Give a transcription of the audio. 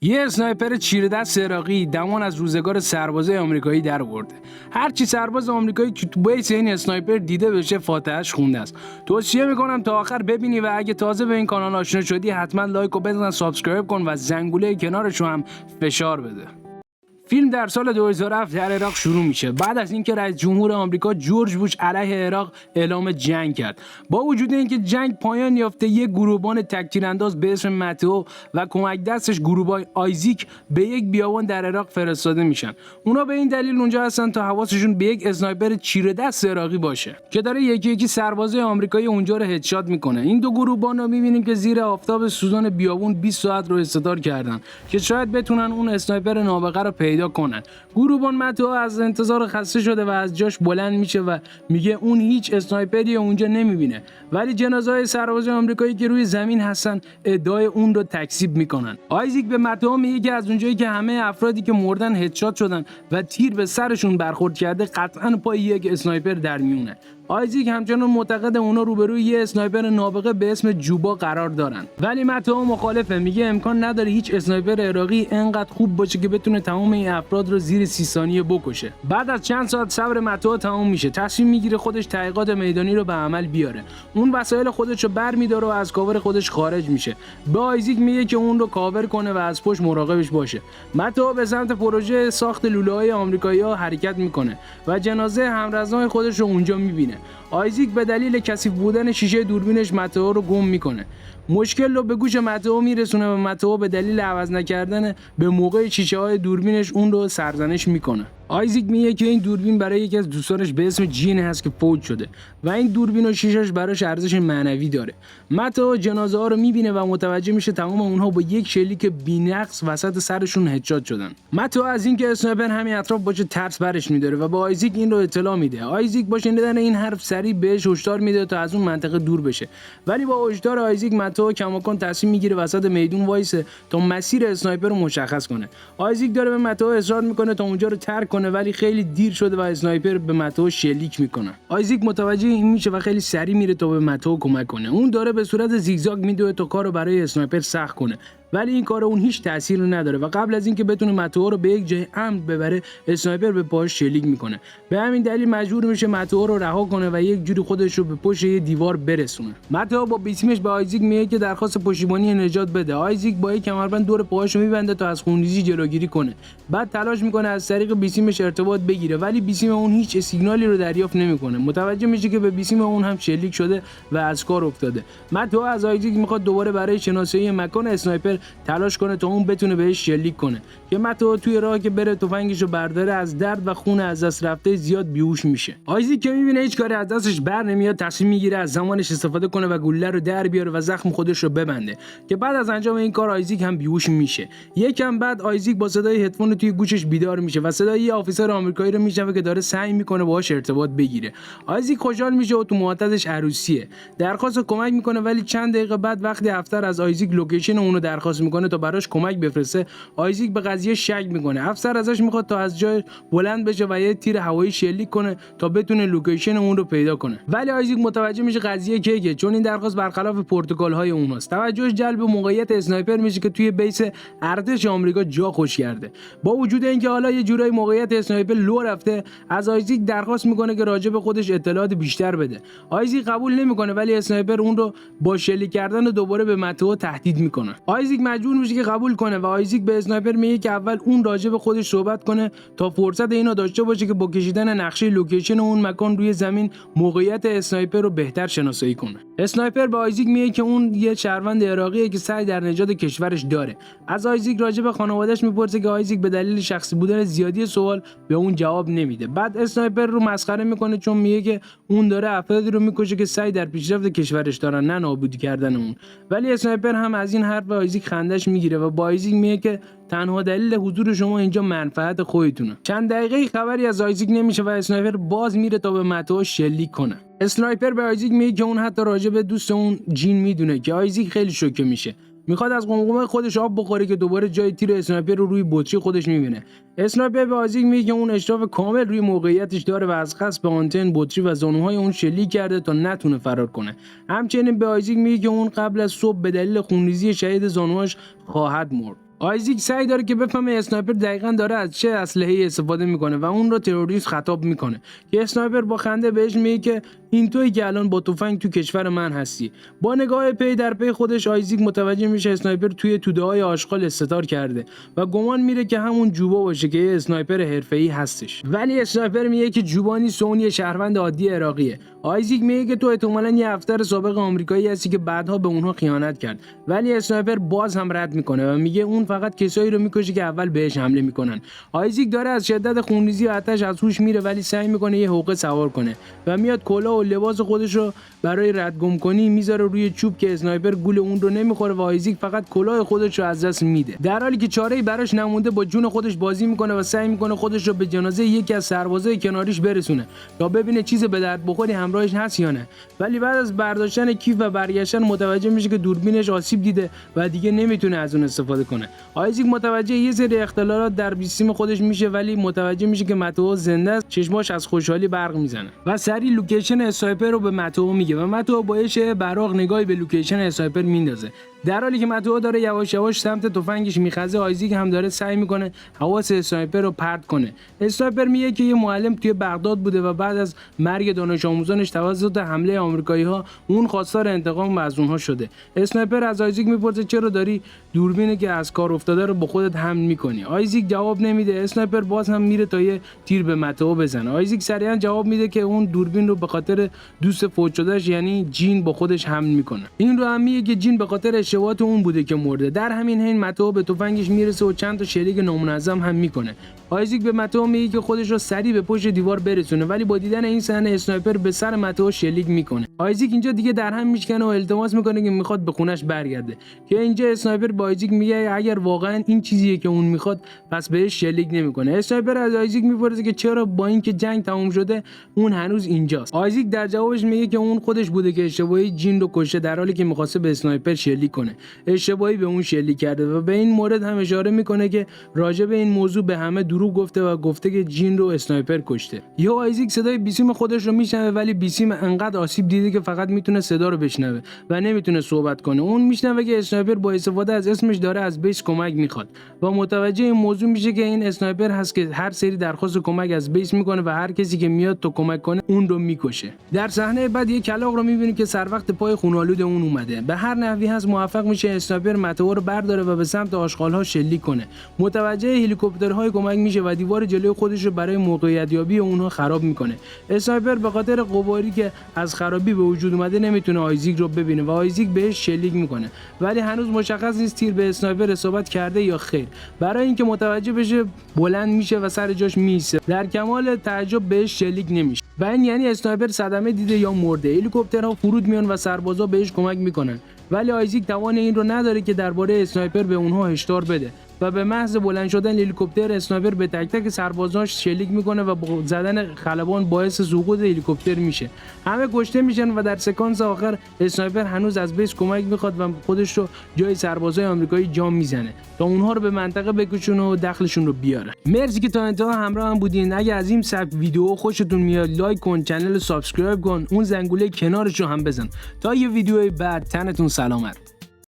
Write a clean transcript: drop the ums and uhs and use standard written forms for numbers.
یه اسنایپر چیره دست عراقی دمان از روزگار سربازای آمریکایی در آورده. هرچی سرباز آمریکایی که تو بیس این اسنایپر دیده بشه فاتحه‌اش خونده است. توصیه میکنم تا آخر ببینی و اگه تازه به این کانال آشنا شدی حتما لایک و بزن، سابسکرایب کن و زنگوله کنارشو هم فشار بده. فیلم در سال 2007 در عراق شروع میشه بعد از اینکه رئیس جمهور آمریکا جورج بوش علیه عراق اعلام جنگ کرد. با وجود اینکه جنگ پایان یافته، یک گروهبان تکتیرانداز به اسم متئو و کمک دستش گروهبان آیزیک به یک بیابان در عراق فرستاده میشن. اونا به این دلیل اونجا هستن تا حواسشون به یک اسنایپر چیره دست عراقی باشه که داره یکی یکی سربازای آمریکایی اونجا رو هدشات میکنه. این دو گروهبان رو میبینیم که زیر آفتاب سوزان بیابون 20 ساعت رو استدار کردن که شاید بتونن اون اسنایپر نابغه رو پیدا کنن. گروهبان متئو از انتظار خسته شده و از جاش بلند میشه و میگه اون هیچ اسنایپری اونجا نمیبینه، ولی جنازه‌های سربازای آمریکایی که روی زمین هستن ادعای اون رو تکذیب میکنن. آیزیک به متئو میگه که از اونجایی که همه افرادی که مردن هدشات شدن و تیر به سرشون برخورد کرده، قطعاً پای یک اسنایپر در میونه. آیزیک همچنان معتقد اونا روبروی یه اسنایپر نابغه به اسم جوبا قرار دارن، ولی متئو مخالفه. میگه امکان نداره هیچ اسنایپر عراقی انقدر خوب باشه که بتونه تمام این افراد رو زیر 30 ثانیه بکشه. بعد از چند ساعت صبر متئو تمام میشه، تصمیم میگیره خودش تحقیقات میدانی رو به عمل بیاره. اون وسایل خودش رو برمی‌داره و از کاور خودش خارج میشه. به آیزیک میگه که اون رو کاور کنه و از پشت مراقبش باشه. متئو به سمت پروژه ساخت لوله‌های آمریکایی‌ها حرکت میکنه و جنازه همرزای خودش رو اونجا میبینه. آیزیک به دلیل کثیف بودن شیشه دوربینش متئو رو گم میکنه. مشکل رو به گوش متئو میرسونه و متئو به دلیل عوض نکردن به موقع شیشه‌های دوربینش اون رو سرزنش میکنه. آیزیک میگه که این دوربین برای یکی از دوستانش به اسم جین هست که فوت شده و این دوربین و شیشه‌اش براش ارزش معنوی داره. متئو جنازه ها رو میبینه و متوجه میشه تمام اونها با یک شلیک بی‌نقص وسط سرشون هدشات شدن. متئو از اینکه اسنایپر همین اطراف باشه ترس برش میداره و به آیزیک این رو اطلاع میده. آیزیک با شنیدن این حرف سریع بهش هشدار میده تا از اون منطقه دور بشه، ولی با هشدار آیزیک متئو کماکان تصمیم میگیره وسط میدون وایسه تا مسیر اسنایپر رو مشخص کنه. آیزیک داره به متئو اصرار میکنه تا اونجا رو ترک کنه، ولی خیلی دیر شده و اسنایپر به متئو شلیک میکنه. آیزیک متوجه این میشه و خیلی سریع میره تا به متئو کمک کنه. اون داره به صورت زیگزاگ میدوه تا کارو برای اسنایپر سخت کنه، ولی این کار اون هیچ تأثیری نداره و قبل از اینکه بتونه متئو رو به یک جای امن ببره، اسنایپر به پاش شلیک میکنه. به همین دلیل مجبور میشه متئو رو رها کنه و یک جوری خودش رو به پشت یه دیوار برسونه. متئو با بیسیمش به آیزیک میگه که درخواست پشتیبانی نجات بده. آیزیک با یک کمربند دور پاهاشو میبنده تا از خونریزی جلوگیری کنه. بعد تلاش میکنه از طریق بیسیمش ارتباط بگیره، ولی بیسیم اون هیچ سیگنالی رو دریافت نمیکنه. متوجه میشه که به بیسیم اون هم شلیک شده و از کار افتاده. متئو از آیزیک میخواد دوباره برای شناسایی مکان اسنایپر تلاش کنه تا اون بتونه بهش شلیک کنه که متئو توی راه که بره تفنگشو برداره از درد و خون از دست رفته زیاد بیهوش میشه. آیزیک که میبینه هیچ کاری از دستش بر نمیاد، تصمیم میگیره از زمانش استفاده کنه و گلوله رو در بیاره و زخم خودش رو ببنده که بعد از انجام این کار آیزیک هم بیهوش میشه. یکم بعد آیزیک با صدای هدفون توی گوشش بیدار میشه و صدای یه آفیسر آمریکایی رو میشنوه که داره سعی میکنه باهاش ارتباط بگیره. آیزیک خوشحال میشه و تو معتادش عروسیه. درخواست کمک میکنه، ولی چند دقیقه بعد وقتی افسر از آیزیک لوکیشن اونو درخواست میکنه تا براش کمک بفرسته، آیزیک به قضیه شک میکنه. افسر ازش میخواد تا از جای بلند بشه و یه تیر هوایی شلیک کنه تا بتونه لوکیشن اون رو پیدا کنه، ولی آیزیک متوجه میشه قضیه کیه، چون این درخواست برخلاف پروتکل های اوناست. توجهش جلب موقعیت اسنایپر میشه که توی بیس ارتش آمریکا جا خوش کرده. با وجود اینکه حالا یه جورایی موقعیت اسنایپر لو رفته، از آیزیک درخواست میکنه که راجع به خودش اطلاعات بیشتر بده. آیزیک قبول نمیکنه، ولی اسنایپر اون رو با شلیک کردن و دوباره به متئو تهدید میکنه. آیزیک مجبور میشه که قبول کنه و آیزیک به اسنایپر میگه که اول اون راجع به خودش صحبت کنه تا فرصت اینو داشته باشه که با کشیدن نقشه لوکیشن اون مکان روی زمین موقعیت اسنایپر رو بهتر شناسایی کنه. اسنایپر به آیزیک میگه که اون یه شهروند عراقیه که سعی در نجات کشورش داره. از آیزیک راجع به خانواده‌اش میپرسه که آیزیک به دلیل شخصی بودن زیادی سوال به اون جواب نمیده. بعد اسنایپر رو مسخره میکنه چون میگه که اون داره افرادی رو میکشه که سعی در پیشرفت کشورش دارن، نه نابود کردن اون. ولی اسنایپر هم از این حرف آیزیک خندش میگیره و با آیزیک میگه که تنها دلیل حضور شما اینجا منفعت خودتونه. چند دقیقه خبری از آیزیک نمیشه و اسنایپر باز میره تا به متئو شلیک کنه. اسنایپر به آیزیک میگه که اون حتی راجع به دوست اون جین میدونه که آیزیک خیلی شوکه میشه. میخواد از قمقمه خودش آب بخوره که دوباره جای تیر اسنایپر رو روی بطری خودش میبینه. اسنایپر به آیزیک میگه که اون اشراف کامل روی موقعیتش داره و از قصد به آنتن بطری و زانوهای اون شلیک کرده تا نتونه فرار کنه. همچنین به آیزیک میگه که اون قبل از صبح به دلیل خونریزی شدید زانوهاش خواهد مرد. آیزیک سعی داره که بفهمه اسنایپر دقیقاً داره از چه اسلحه‌ای استفاده میکنه و اون رو تروریست خطاب میکنه که اسنایپر با خنده بهش میگه که این تویی که الان با تفنگ تو کشور من هستی. با نگاه پی در پی خودش آیزیک متوجه میشه اسنایپر توی توده‌های آشغال استتار کرده و گمان میره که همون جوبا باشه که یه اسنایپر حرفه‌ای هستش. ولی اسنایپر میگه که جوبا نیست، اون یه شهروند عادی عراقیه. آیزیک میگه که تو احتمالاً یه افسر سابق آمریکایی هستی که بعدها به اونها خیانت کرد. ولی اسنایپر باز هم رد میکنه و میگه اون فقط کسایی رو میکشه که اول بهش حمله میکنن. آیزیک داره از شدت خونریزی و آتش از هوش میره ولی سعی میکنه یه حقه سوار کنه و میاد کلاه و لباس خودش رو برای ردگم کنی میذاره روی چوب که اسنایپر گول اون رو نمیخوره و آیزیک فقط کلاه خودش رو از دست میده. در حالی که چاره‌ای براش نمونده با جون خودش بازی میکنه و سعی میکنه خودش رو به جنازه یکی از سربازای کناریش برسونه تا ببینه چیز به درد بخوری همراهش هست یا نه. ولی بعد از برداشتن کیف و برگشتن متوجه میشه که دوربینش آسیب دیده و دیگه نمیتونه از اون استفاده کنه. آیزیک متوجه یه سری اختلالات در بیستیم خودش میشه ولی متوجه میشه که متو زنده است. چشماش از خوشحالی برق میزنه و سری لوکیشن اسنایپر رو به متو میگه و متو با یه براق نگاهی به لوکیشن اسنایپر میندازه. در حالی که متو داره یواش یواش سمت تفنگش میخزه، آیزیک هم داره سعی میکنه حواس اسنایپر رو پرت کنه. اسنایپر میگه که یه معلم توی بغداد بوده و بعد از مرگ دانش آموزانش توسط حمله آمریکایی‌ها اون خواستار انتقام از اونها شده. اسنایپر از آیزیک میپرسه چرا داری دوربینی که از کار افتاده رو با خودت حمل میکنی؟ آیزیک جواب نمیده. اسنایپر باز هم میره تا یه تیر به متو بزنه. آیزیک سریعا جواب میده که اون دوربین رو به خاطر دوست فوت شدهش یعنی جین با خودش حمل میکنه. این رو هم میگه که جین به خاطر اشتباهات اون بوده که مرده. در همین حین متو به تفنگش میرسه و چند تا شلیک نامنظم هم میکنه. آیزیک به متو میگه که خودش رو سریع به پشت دیوار برسونه ولی با دیدن این صحنه اسنایپر به سر متو شلیک میکنه. آیزیک اینجا دیگه در هم میشکنه و التماس میکنه که میخواد به خونش برگرده که اینجا اسنایپر با آیزیک میگه اگر واقعا این چیزیه که اون میخواد پس بهش شلیک نمیکنه. اسنایپر از آیزیک میپرسه که چرا با اینکه جنگ تموم شده اون هنوز اینجاست. آیزیک در جوابش میگه که اون خودش بوده که اشتباهی جین رو کشته در حالی که میخواسته به اسنایپر شلیک کنه. اشتباهی به اون شلیک کرده و به این مورد هم اشاره میکنه که راجع به این موضوع به همه دروغ گفته و گفته که جین رو اسنایپر کشته. یا آیزیک صدای بیسیم خودش رو میشنوه ولی بیسیم انقدر آسیب دیده که فقط میتونه صدا رو بشنوه و نمیتونه صحبت کنه. اون میشنوه که اسنایپر با استفاده از اسمش داره از بیس کمک میخواد و متوجه این موضوع میشه که این اسنایپر هست که هر سری درخواست کمک از بیس میکنه و هر کسی که میاد تو کمک کنه اون رو میکشه. در صحنه بعد یک کلاغ رو میبینیم که سر وقت پای خونالود اون اومده. به هر نحوی هست موفق میشه اسنایپر متو رو برداره و به سمت آشغال‌ها شلیک کنه. متوجه هلیکوپترهای کمک میشه و دیوار جلوی خودش رو برای موقعیت یابی اونها خراب میکنه. اسنایپر به خاطر غباری که از خرابی به وجود اومده نمیتونه آیزیک رو ببینه و آیزیک بهش شلیک میکنه ولی هنوز مشخص نیست تیر به اسنایپر اصابت کرده یا خیر. برای اینکه متوجه بشه بلند میشه و سر جاش میایسته. در کمال تعجب بهش شلیک نمیشه و این یعنی اسنایپر صدمه دیده یا مرده. هلیکوپترها فرود میان و سربازا بهش کمک میکنن ولی آیزیک توان این رو نداره که درباره اسنایپر به اونها هشدار بده و به محض بلند شدن هلیکوپتر اسنایپر به تک تک سربازاش شلیک میکنه و با زدن خلبان باعث سقوط هلیکوپتر میشه. همه کشته میشن و در سکانس آخر اسنایپر هنوز از بیس کمک میخواد و خودش رو جای سربازای آمریکایی جام میزنه تا اونها رو به منطقه بکشونه و دخلشون رو بیاره. مرسی که تا انتها همراه هم بودین. اگه از این سبک ویدیو خوشتون میاد لایک کن، کانال رو سابسکرایب کن، اون زنگوله کنارش رو هم بزن تا یه ویدیوی بعد. تنتون سلامت.